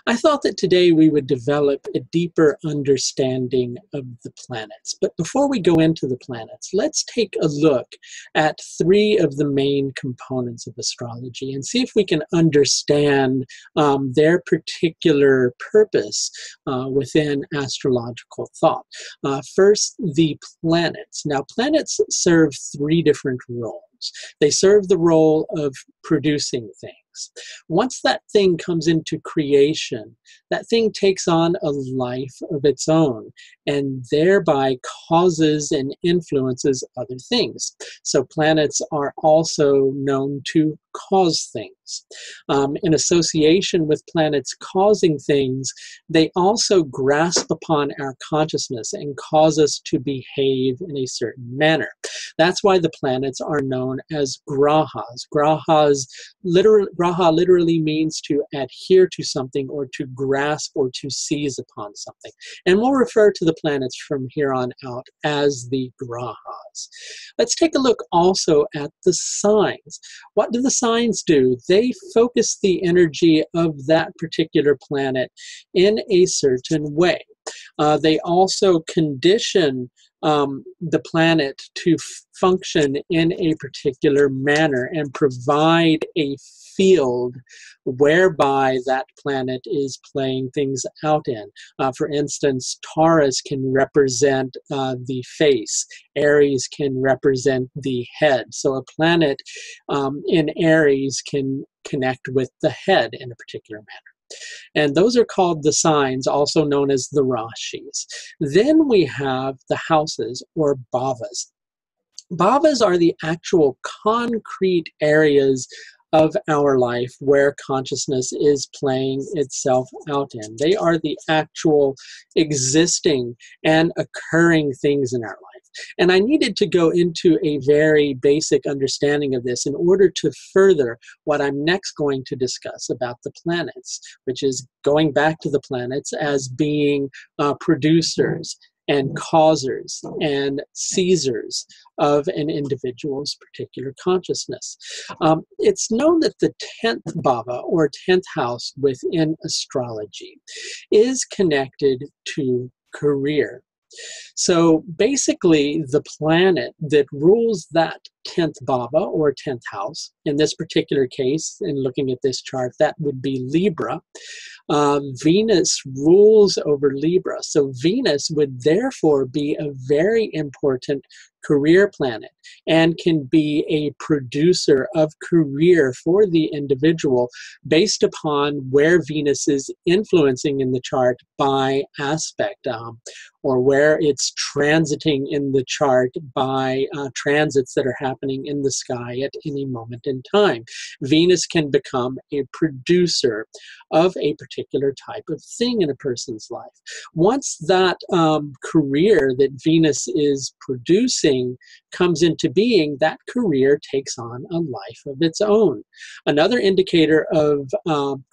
I thought that today we would develop a deeper understanding of the planets. But before we go into the planets, let's take a look at three of the main components of astrology and see if we can understand their particular purpose within astrological thought. First, the planets. Now, planets serve three different roles. They serve the role of producing things. Once that thing comes into creation, that thing takes on a life of its own and thereby causes and influences other things. So planets are also known to cause things. In association with planets causing things, they also grasp upon our consciousness and cause us to behave in a certain manner. That's why the planets are known as Grahas. Graha literally means to adhere to something or to grasp or to seize upon something. And we'll refer to the planets from here on out as the Grahas. Let's take a look also at the signs. What do the signs do? They focus the energy of that particular planet in a certain way. They also condition the planet to function in a particular manner and provide a field whereby that planet is playing things out in. For instance, Taurus can represent the face. Aries can represent the head. So a planet in Aries can connect with the head in a particular manner. And those are called the signs, also known as the rashis. Then we have the houses, or bhavas. Bhavas are the actual concrete areas of our life where consciousness is playing itself out in. They are the actual existing and occurring things in our life. And I needed to go into a very basic understanding of this in order to further what I'm next going to discuss about the planets, which is going back to the planets as being producers and causers and seizers of an individual's particular consciousness. It's known that the 10th bhava, or 10th house within astrology, is connected to career. So basically, the planet that rules that 10th bhava, or 10th house, in this particular case, in looking at this chart, that would be Libra. Venus rules over Libra. So Venus would therefore be a very important career planet and can be a producer of career for the individual based upon where Venus is influencing in the chart by aspect, or where it's transiting in the chart by transits that are happening in the sky at any moment in time. Venus can become a producer of a particular type of thing in a person's life. Once that career that Venus is producing comes into being, that career takes on a life of its own. Another indicator of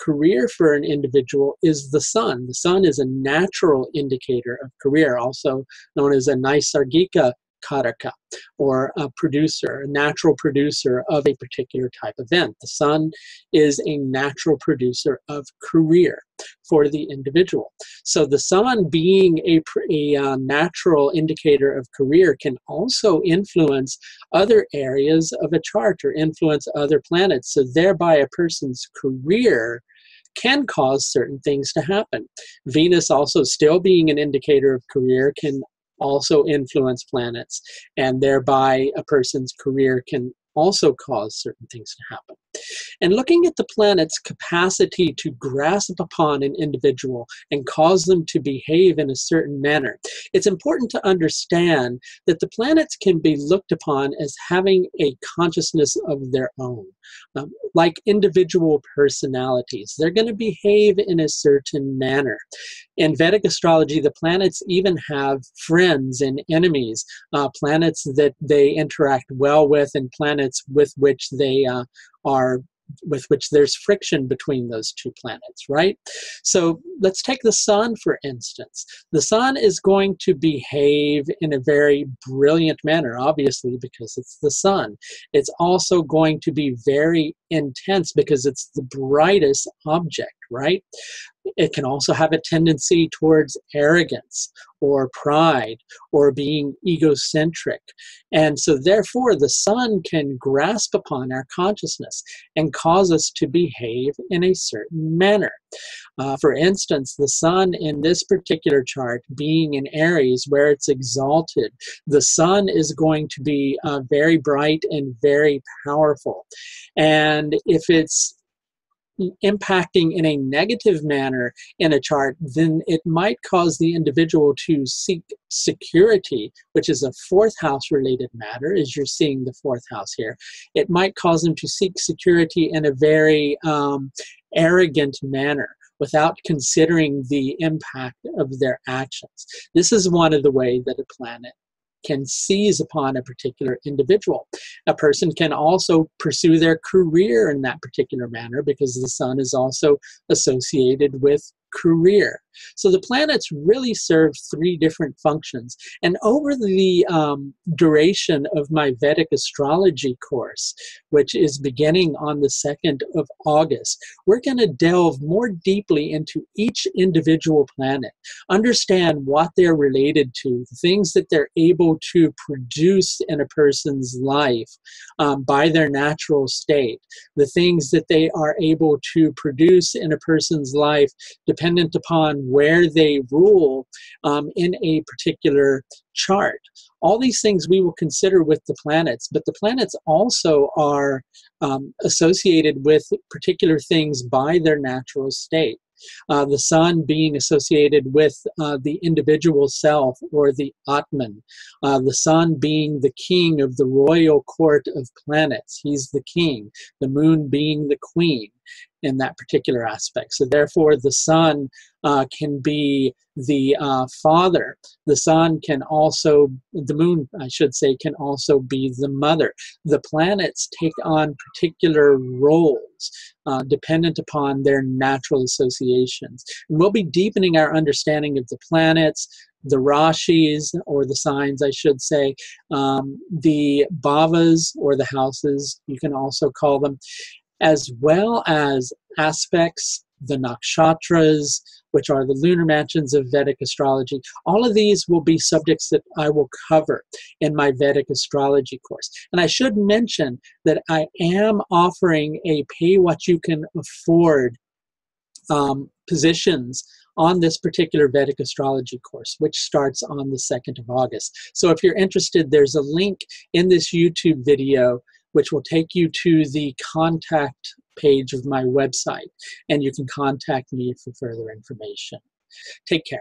career for an individual is the sun. The sun is a natural indicator of career, also known as a Naisargika Karaka, or a producer, a natural producer of a particular type of event. The sun is a natural producer of career for the individual. So the sun, being a natural indicator of career, can also influence other areas of a chart or influence other planets. So thereby a person's career can cause certain things to happen. Venus, also still being an indicator of career, can also influence planets, and thereby a person's career can also cause certain things to happen. And looking at the planet's capacity to grasp upon an individual and cause them to behave in a certain manner, it's important to understand that the planets can be looked upon as having a consciousness of their own. Like individual personalities, they're going to behave in a certain manner. In Vedic astrology, the planets even have friends and enemies, planets that they interact well with and planets with which they with which there's friction between those two planets, right? So let's take the sun, for instance. The sun is going to behave in a very brilliant manner, obviously, because it's the sun. It's also going to be very intense because it's the brightest object, right? It can also have a tendency towards arrogance or pride or being egocentric. And so therefore the sun can grasp upon our consciousness and cause us to behave in a certain manner. For instance, the sun in this particular chart being in Aries where it's exalted, the sun is going to be very bright and very powerful. And if it's impacting in a negative manner in a chart, then it might cause the individual to seek security, which is a fourth house related matter, as you're seeing the fourth house here. It might cause them to seek security in a very arrogant manner without considering the impact of their actions. This is one of the ways that a planet can seize upon a particular individual. A person can also pursue their career in that particular manner because the sun is also associated with career. So the planets really serve three different functions. And over the duration of my Vedic Astrology course, which is beginning on the 2nd of August, we're going to delve more deeply into each individual planet, understand what they're related to, the things that they're able to produce in a person's life by their natural state, the things that they are able to produce in a person's life dependent upon where they rule in a particular chart. All these things we will consider with the planets, but the planets also are associated with particular things by their natural state. The sun being associated with the individual self or the Atman. The sun being the king of the royal court of planets. He's the king. The moon being the queen in that particular aspect. So therefore the sun can be the father. The sun can also, the moon I should say, can also be the mother. The planets take on particular roles dependent upon their natural associations. And we'll be deepening our understanding of the planets, the rashis, or the signs I should say, the bhavas, or the houses, you can also call them, as well as aspects, the nakshatras, which are the lunar mansions of Vedic astrology. All of these will be subjects that I will cover in my Vedic astrology course. And I should mention that I am offering a pay what you can afford positions on this particular Vedic astrology course, which starts on the 2nd of August. So if you're interested, there's a link in this YouTube video which will take you to the contact page of my website, and you can contact me for further information. Take care.